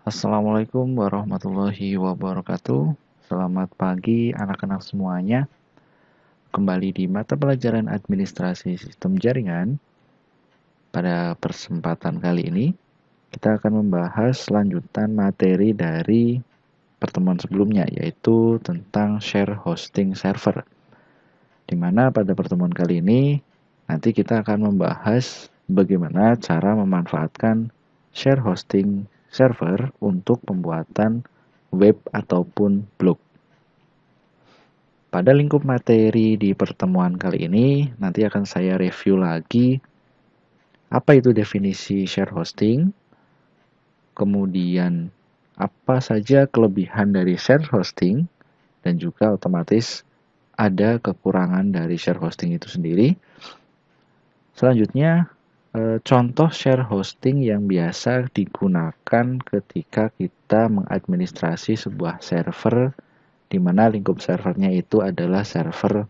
Assalamualaikum warahmatullahi wabarakatuh. Selamat pagi anak-anak semuanya. Kembali di mata pelajaran administrasi sistem jaringan. Pada kesempatan kali ini, kita akan membahas lanjutan materi dari pertemuan sebelumnya, yaitu tentang share hosting server. Di mana pada pertemuan kali ini, nanti kita akan membahas bagaimana cara memanfaatkan share hosting server untuk pembuatan web ataupun blog. Pada lingkup materi di pertemuan kali ini, nanti akan saya review lagi apa itu definisi share hosting, kemudian apa saja kelebihan dari share hosting, dan juga otomatis ada kekurangan dari share hosting itu sendiri. Selanjutnya, contoh share hosting yang biasa digunakan ketika kita mengadministrasi sebuah server di mana lingkup servernya itu adalah server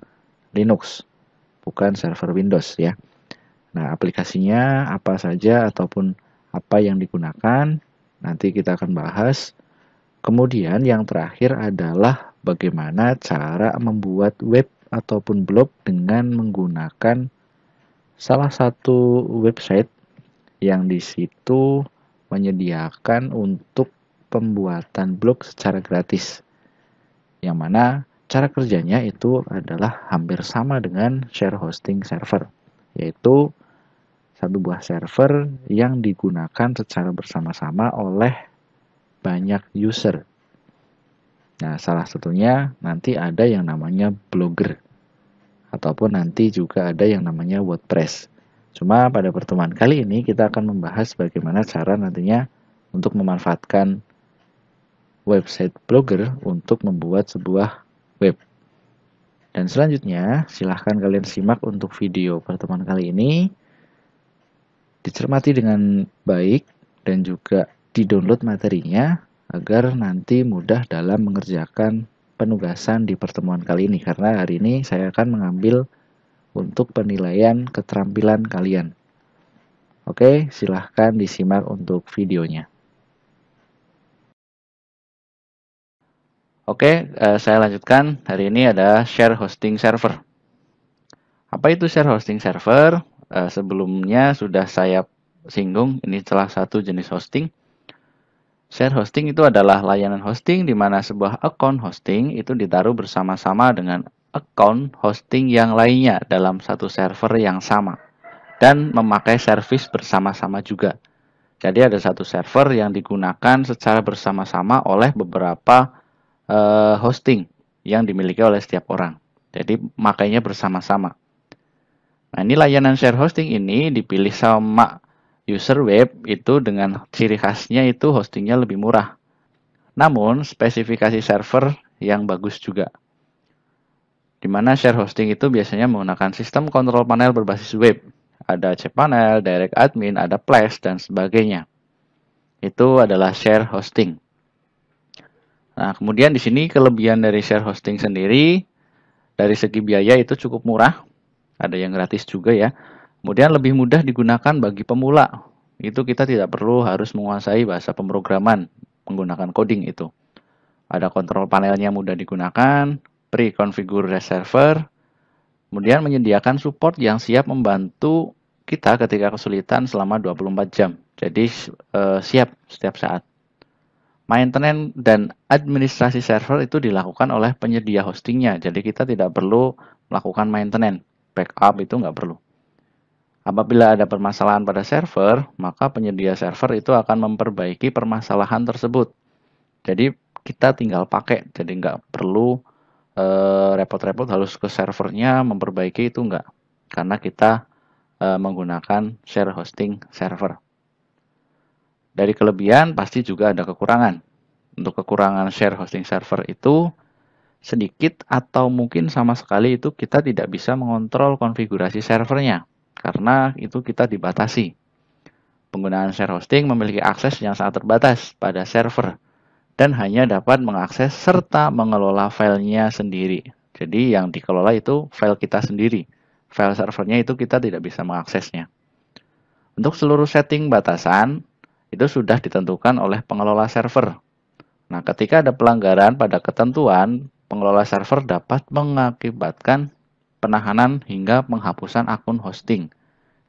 Linux, bukan server Windows ya. Nah, aplikasinya apa saja ataupun apa yang digunakan, nanti kita akan bahas. Kemudian yang terakhir adalah bagaimana cara membuat web ataupun blog dengan menggunakan salah satu website yang di situ menyediakan untuk pembuatan blog secara gratis. Yang mana cara kerjanya itu adalah hampir sama dengan share hosting server, yaitu satu buah server yang digunakan secara bersama-sama oleh banyak user. Nah, salah satunya nanti ada yang namanya Blogger, ataupun nanti juga ada yang namanya WordPress. Cuma pada pertemuan kali ini kita akan membahas bagaimana cara nantinya untuk memanfaatkan website Blogger untuk membuat sebuah web. Dan selanjutnya, silahkan kalian simak untuk video pertemuan kali ini. Dicermati dengan baik dan juga di-download materinya agar nanti mudah dalam mengerjakan penugasan di pertemuan kali ini. Karena hari ini saya akan mengambil untuk penilaian keterampilan kalian. Oke, silahkan disimak untuk videonya. Oke, saya lanjutkan. Hari ini ada share hosting server. Apa itu share hosting server? Sebelumnya sudah saya singgung, ini salah satu jenis hosting. Share hosting itu adalah layanan hosting di mana sebuah account hosting itu ditaruh bersama-sama dengan account hosting yang lainnya dalam satu server yang sama dan memakai service bersama-sama juga. Jadi ada satu server yang digunakan secara bersama-sama oleh beberapa hosting yang dimiliki oleh setiap orang. Jadi makainya bersama-sama. Nah, ini layanan share hosting ini dipilih sama user web itu dengan ciri khasnya itu hostingnya lebih murah. Namun, spesifikasi server yang bagus juga. Di mana share hosting itu biasanya menggunakan sistem kontrol panel berbasis web. Ada cPanel, direct admin, ada flash, dan sebagainya. Itu adalah share hosting. Nah, kemudian di sini kelebihan dari share hosting sendiri, dari segi biaya itu cukup murah. Ada yang gratis juga ya. Kemudian lebih mudah digunakan bagi pemula. Itu kita tidak perlu harus menguasai bahasa pemrograman menggunakan coding itu. Ada kontrol panelnya mudah digunakan, pre-configure server, kemudian menyediakan support yang siap membantu kita ketika kesulitan selama 24 jam. Jadi siap setiap saat. Maintenance dan administrasi server itu dilakukan oleh penyedia hostingnya. Jadi kita tidak perlu melakukan maintenance. Backup itu nggak perlu. Apabila ada permasalahan pada server, maka penyedia server itu akan memperbaiki permasalahan tersebut. Jadi kita tinggal pakai, jadi nggak perlu repot-repot harus ke servernya memperbaiki itu nggak. Karena kita menggunakan share hosting server. Dari kelebihan pasti juga ada kekurangan. Untuk kekurangan share hosting server itu sedikit atau mungkin sama sekali itu kita tidak bisa mengontrol konfigurasi servernya. Karena itu kita dibatasi. Penggunaan share hosting memiliki akses yang sangat terbatas pada server dan hanya dapat mengakses serta mengelola filenya sendiri. Jadi yang dikelola itu file kita sendiri. File servernya itu kita tidak bisa mengaksesnya. Untuk seluruh setting batasan, itu sudah ditentukan oleh pengelola server. Nah, ketika ada pelanggaran pada ketentuan, pengelola server dapat mengakibatkan penahanan hingga penghapusan akun hosting.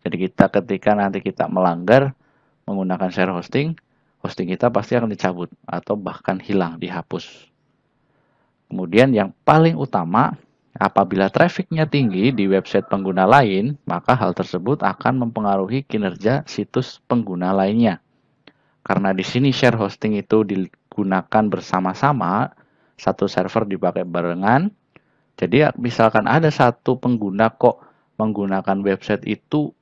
Jadi ketika nanti kita melanggar menggunakan share hosting, hosting kita pasti akan dicabut atau bahkan hilang, dihapus. Kemudian yang paling utama, apabila trafficnya tinggi di website pengguna lain, maka hal tersebut akan mempengaruhi kinerja situs pengguna lainnya. Karena di sini share hosting itu digunakan bersama-sama, satu server dipakai barengan. Jadi misalkan ada satu pengguna kok menggunakan website itu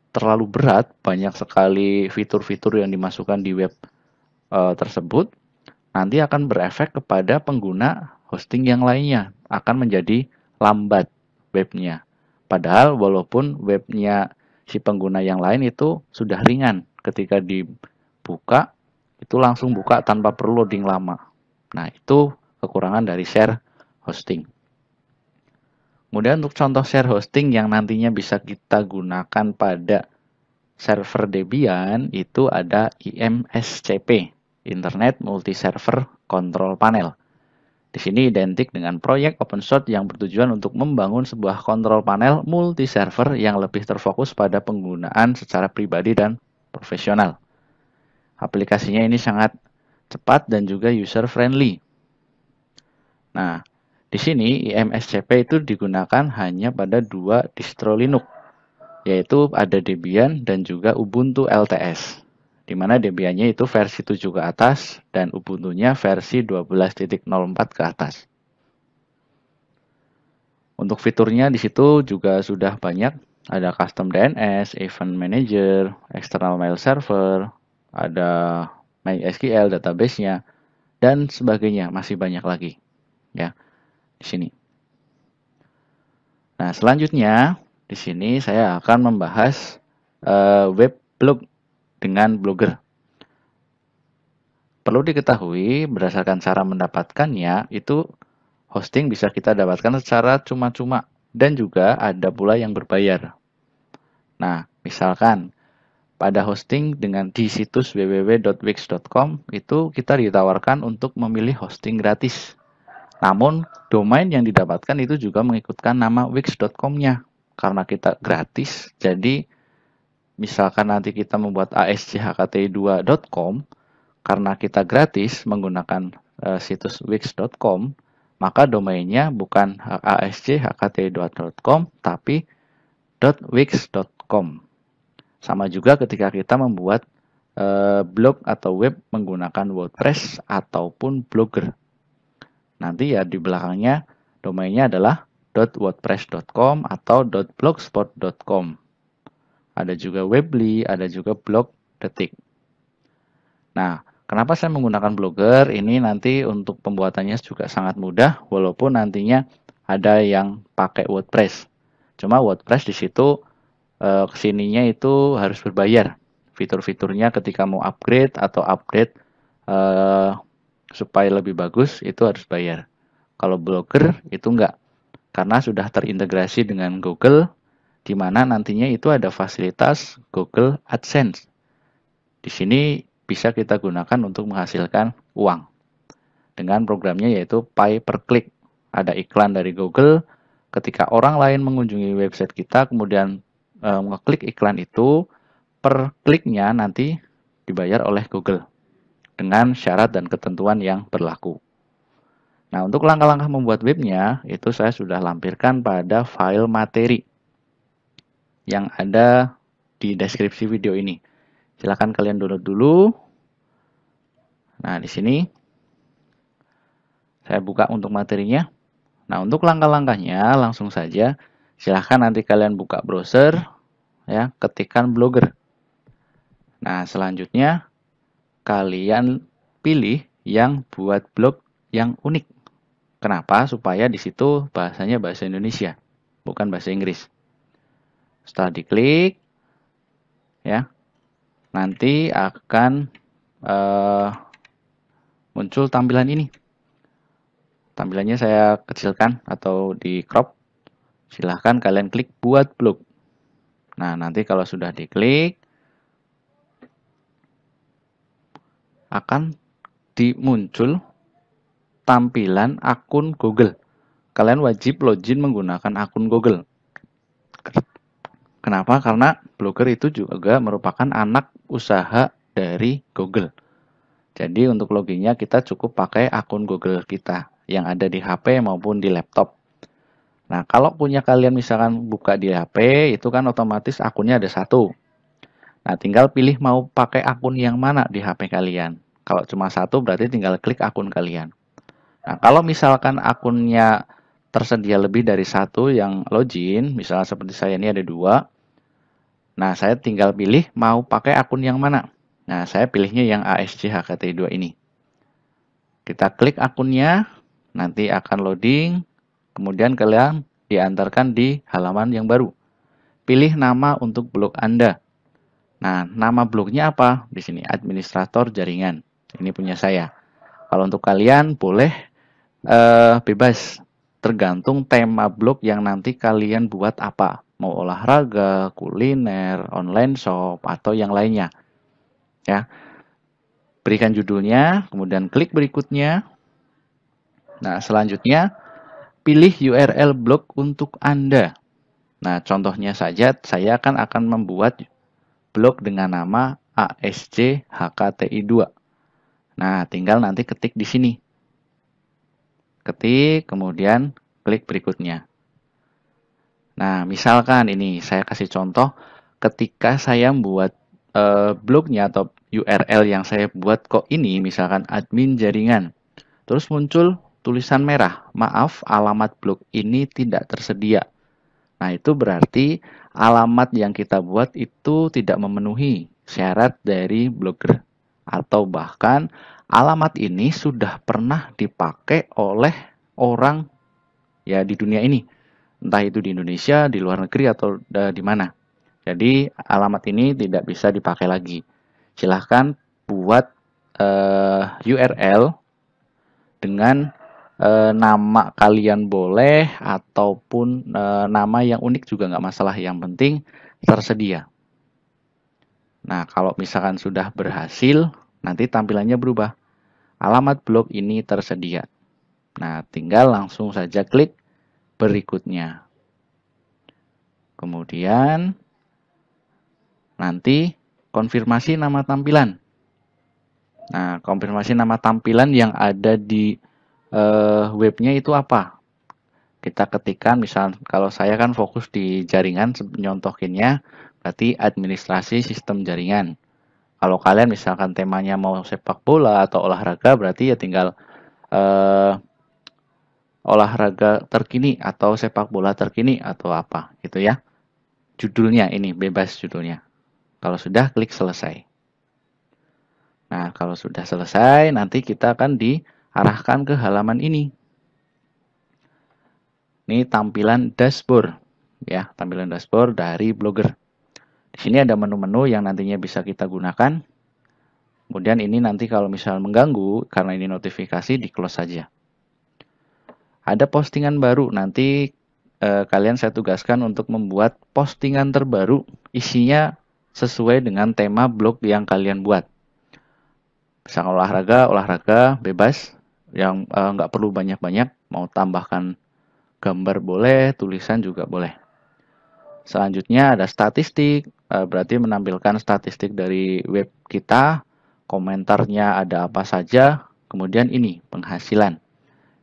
terlalu berat, banyak sekali fitur-fitur yang dimasukkan di web tersebut, nanti akan berefek kepada pengguna hosting yang lainnya, akan menjadi lambat webnya. Padahal walaupun webnya si pengguna yang lain itu sudah ringan, ketika dibuka itu langsung buka tanpa perlu loading lama. Nah, itu kekurangan dari share hosting. Kemudian untuk contoh share hosting yang nantinya bisa kita gunakan pada server Debian itu ada IMSCP, Internet Multi Server Control Panel. Di sini identik dengan proyek open source yang bertujuan untuk membangun sebuah control panel multi server yang lebih terfokus pada penggunaan secara pribadi dan profesional. Aplikasinya ini sangat cepat dan juga user friendly. Nah, di sini IMSCP itu digunakan hanya pada 2 distro Linux, yaitu ada Debian dan juga Ubuntu LTS, di mana Debiannya itu versi 7 ke atas dan Ubuntunya versi 12.04 ke atas. Untuk fiturnya di situ juga sudah banyak, ada custom DNS, event manager, external mail server, ada MySQL database-nya, dan sebagainya, masih banyak lagi ya di sini. Nah, selanjutnya di sini saya akan membahas web blog dengan Blogger. Perlu diketahui berdasarkan cara mendapatkannya itu hosting bisa kita dapatkan secara cuma-cuma dan juga ada pula yang berbayar. Nah, misalkan pada hosting di situs www.wix.com itu kita ditawarkan untuk memilih hosting gratis. Namun, domain yang didapatkan itu juga mengikutkan nama wix.com-nya. Karena kita gratis, jadi misalkan nanti kita membuat aschkt2.com, karena kita gratis menggunakan situs wix.com, maka domainnya bukan aschkt2.com, tapi .wix.com. Sama juga ketika kita membuat blog atau web menggunakan WordPress ataupun Blogger. Nanti ya di belakangnya domainnya adalah .wordpress.com atau .blogspot.com. Ada juga Weebly, ada juga blog detik. Nah, kenapa saya menggunakan Blogger? Ini nanti untuk pembuatannya juga sangat mudah, walaupun nantinya ada yang pakai WordPress. Cuma WordPress di situ kesininya itu harus berbayar. Fitur-fiturnya ketika mau upgrade atau update supaya lebih bagus itu harus bayar. Kalau Blogger itu enggak, karena sudah terintegrasi dengan Google, di mana nantinya itu ada fasilitas Google AdSense. Di sini bisa kita gunakan untuk menghasilkan uang dengan programnya yaitu Pay per Click. Ada iklan dari Google, ketika orang lain mengunjungi website kita kemudian mengeklik iklan itu, per kliknya nanti dibayar oleh Google dengan syarat dan ketentuan yang berlaku. Nah, untuk langkah-langkah membuat webnya, itu saya sudah lampirkan pada file materi yang ada di deskripsi video ini. Silahkan kalian download dulu. Nah, di sini saya buka untuk materinya. Nah, untuk langkah-langkahnya langsung saja. Silahkan nanti kalian buka browser, ya, ketikkan Blogger. Nah, selanjutnya kalian pilih yang buat blog yang unik. Kenapa? Supaya di situ bahasanya bahasa Indonesia, bukan bahasa Inggris. Setelah diklik, ya, nanti akan muncul tampilan ini. Tampilannya saya kecilkan atau di crop. Silahkan kalian klik buat blog. Nah, nanti kalau sudah diklik, akan muncul tampilan akun Google. Kalian wajib login menggunakan akun Google. Kenapa? Karena Blogger itu juga merupakan anak usaha dari Google. Jadi untuk loginnya kita cukup pakai akun Google kita yang ada di HP maupun di laptop. Nah, kalau punya kalian misalkan buka di HP, itu kan otomatis akunnya ada satu. Nah, tinggal pilih mau pakai akun yang mana di HP kalian. Kalau cuma satu berarti tinggal klik akun kalian. Nah, kalau misalkan akunnya tersedia lebih dari satu yang login, misalnya seperti saya ini ada dua. Nah, saya tinggal pilih mau pakai akun yang mana. Nah, saya pilihnya yang ASJ HKTI2 ini. Kita klik akunnya, nanti akan loading, kemudian kalian diantarkan di halaman yang baru. Pilih nama untuk blog Anda. Nah, nama blognya apa? Di sini, administrator jaringan. Ini punya saya. Kalau untuk kalian, boleh bebas. Tergantung tema blog yang nanti kalian buat apa. Mau olahraga, kuliner, online shop, atau yang lainnya. Ya, berikan judulnya, kemudian klik berikutnya. Nah, selanjutnya pilih URL blog untuk Anda. Nah, contohnya saja saya akan membuat blog dengan nama ASJ HKTI2. Nah, tinggal nanti ketik di sini. Ketik, kemudian klik berikutnya. Nah, misalkan ini saya kasih contoh ketika saya membuat blognya atau URL yang saya buat kok ini, misalkan admin jaringan. Terus muncul tulisan merah, maaf alamat blog ini tidak tersedia. Nah, itu berarti alamat yang kita buat itu tidak memenuhi syarat dari Blogger. Atau bahkan alamat ini sudah pernah dipakai oleh orang ya di dunia ini. Entah itu di Indonesia, di luar negeri, atau di mana. Jadi alamat ini tidak bisa dipakai lagi. Silahkan buat URL dengan nama kalian boleh ataupun nama yang unik juga nggak masalah, yang penting tersedia. Nah, kalau misalkan sudah berhasil, nanti tampilannya berubah. Alamat blog ini tersedia. Nah, tinggal langsung saja klik berikutnya. Kemudian nanti konfirmasi nama tampilan. Nah, konfirmasi nama tampilan yang ada di webnya itu apa? Kita ketikkan, misal kalau saya kan fokus di jaringan, nyontohinnya berarti administrasi sistem jaringan. Kalau kalian misalkan temanya mau sepak bola atau olahraga, berarti ya tinggal olahraga terkini atau sepak bola terkini atau apa gitu ya. Judulnya ini bebas judulnya. Kalau sudah, klik selesai. Nah, kalau sudah selesai, nanti kita akan diarahkan ke halaman ini. Ini tampilan dashboard, ya, tampilan dashboard dari Blogger. Di sini ada menu-menu yang nantinya bisa kita gunakan. Kemudian ini nanti kalau misal mengganggu, karena ini notifikasi, di-close saja. Ada postingan baru, nanti kalian saya tugaskan untuk membuat postingan terbaru, isinya sesuai dengan tema blog yang kalian buat. Misalkan olahraga bebas, yang nggak perlu banyak-banyak, mau tambahkan gambar boleh, tulisan juga boleh. Selanjutnya ada statistik, berarti menampilkan statistik dari web kita, komentarnya ada apa saja, kemudian ini penghasilan.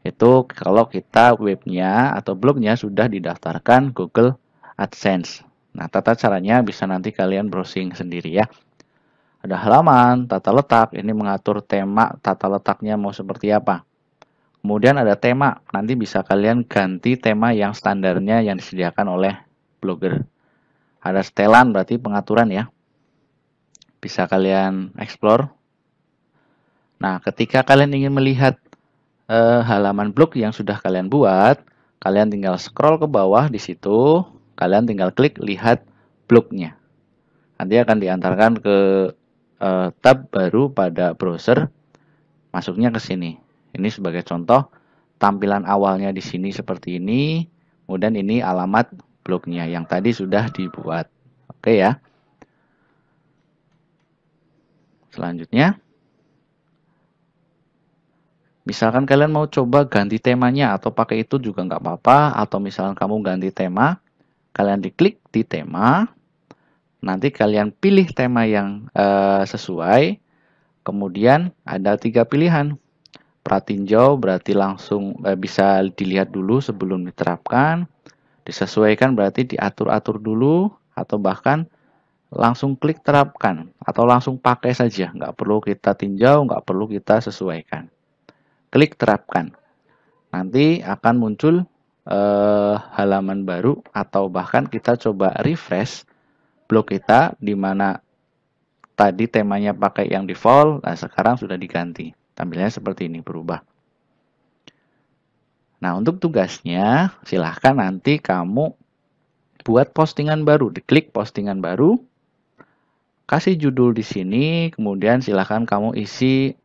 Itu kalau kita webnya atau blognya sudah didaftarkan Google AdSense. Nah, tata caranya bisa nanti kalian browsing sendiri ya. Ada halaman, tata letak, ini mengatur tema tata letaknya mau seperti apa. Kemudian ada tema, nanti bisa kalian ganti tema yang standarnya yang disediakan oleh Blogger. Ada setelan, berarti pengaturan ya. Bisa kalian explore. Nah, ketika kalian ingin melihat halaman blog yang sudah kalian buat, kalian tinggal scroll ke bawah di situ, kalian tinggal klik lihat blognya. Nanti akan diantarkan ke tab baru pada browser, masuknya ke sini. Ini sebagai contoh, tampilan awalnya di sini seperti ini, kemudian ini alamat blognya yang tadi sudah dibuat. Oke ya. Selanjutnya, Misalkan kalian mau coba ganti temanya atau pakai itu juga nggak apa-apa. Atau misalkan kamu ganti tema, kalian diklik di tema. Nanti kalian pilih tema yang sesuai. Kemudian ada 3 pilihan. Pratinjau berarti langsung bisa dilihat dulu sebelum diterapkan. Disesuaikan berarti diatur-atur dulu. Atau bahkan langsung klik terapkan. Atau langsung pakai saja. Nggak perlu kita tinjau, nggak perlu kita sesuaikan. Klik terapkan. Nanti akan muncul halaman baru atau bahkan kita coba refresh blog kita di mana tadi temanya pakai yang default, nah sekarang sudah diganti. Tampilannya seperti ini, berubah. Nah, untuk tugasnya silahkan nanti kamu buat postingan baru, diklik postingan baru, kasih judul di sini, kemudian silahkan kamu isi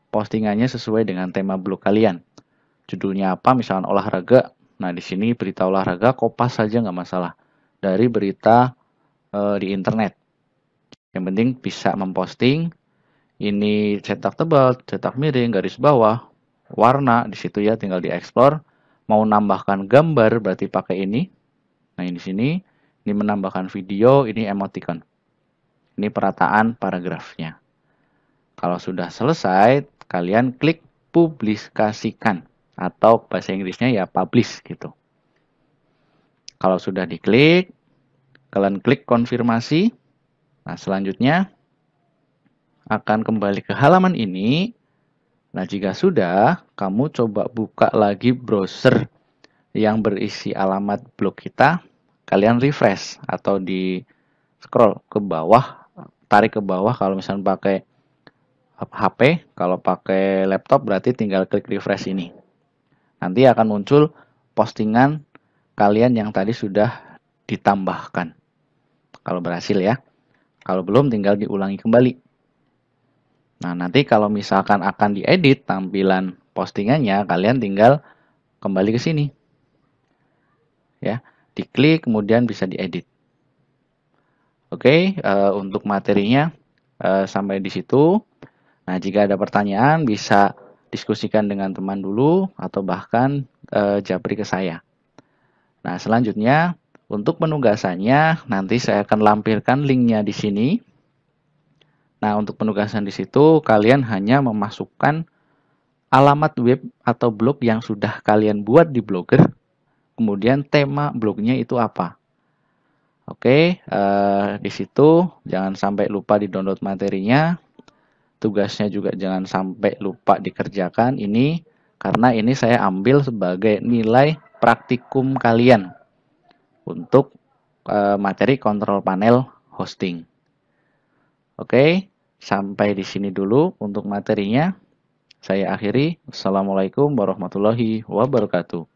postingannya sesuai dengan tema blog kalian. Judulnya apa, misalkan olahraga. Nah, di sini berita olahraga, kopas saja nggak masalah. Dari berita di internet. Yang penting bisa memposting. Ini cetak tebal, cetak miring, garis bawah, warna, di situ ya tinggal dieksplor. Mau nambahkan gambar berarti pakai ini. Nah, ini di sini. Ini menambahkan video, ini emoticon. Ini perataan paragrafnya. Kalau sudah selesai, kalian klik publikasikan. Atau bahasa Inggrisnya ya publish gitu. Kalau sudah diklik, kalian klik konfirmasi. Nah, selanjutnya akan kembali ke halaman ini. Nah, jika sudah, kamu coba buka lagi browser yang berisi alamat blog kita. Kalian refresh atau di scroll ke bawah, tarik ke bawah kalau misalnya pakai HP. Kalau pakai laptop berarti tinggal klik refresh ini. Nanti akan muncul postingan kalian yang tadi sudah ditambahkan. Kalau berhasil ya. Kalau belum tinggal diulangi kembali. Nah, nanti kalau misalkan akan diedit tampilan postingannya, kalian tinggal kembali ke sini. Ya, diklik kemudian bisa diedit. Oke, untuk materinya sampai di situ. Nah, jika ada pertanyaan bisa diskusikan dengan teman dulu atau bahkan japri ke saya. Nah, selanjutnya untuk penugasannya nanti saya akan lampirkan linknya di sini. Nah, untuk penugasan di situ kalian hanya memasukkan alamat web atau blog yang sudah kalian buat di Blogger, kemudian tema blognya itu apa. Oke, di situ jangan sampai lupa di-download materinya. Tugasnya juga jangan sampai lupa dikerjakan ini, karena ini saya ambil sebagai nilai praktikum kalian untuk materi kontrol panel hosting. Oke, sampai di sini dulu untuk materinya. Saya akhiri. Assalamualaikum warahmatullahi wabarakatuh.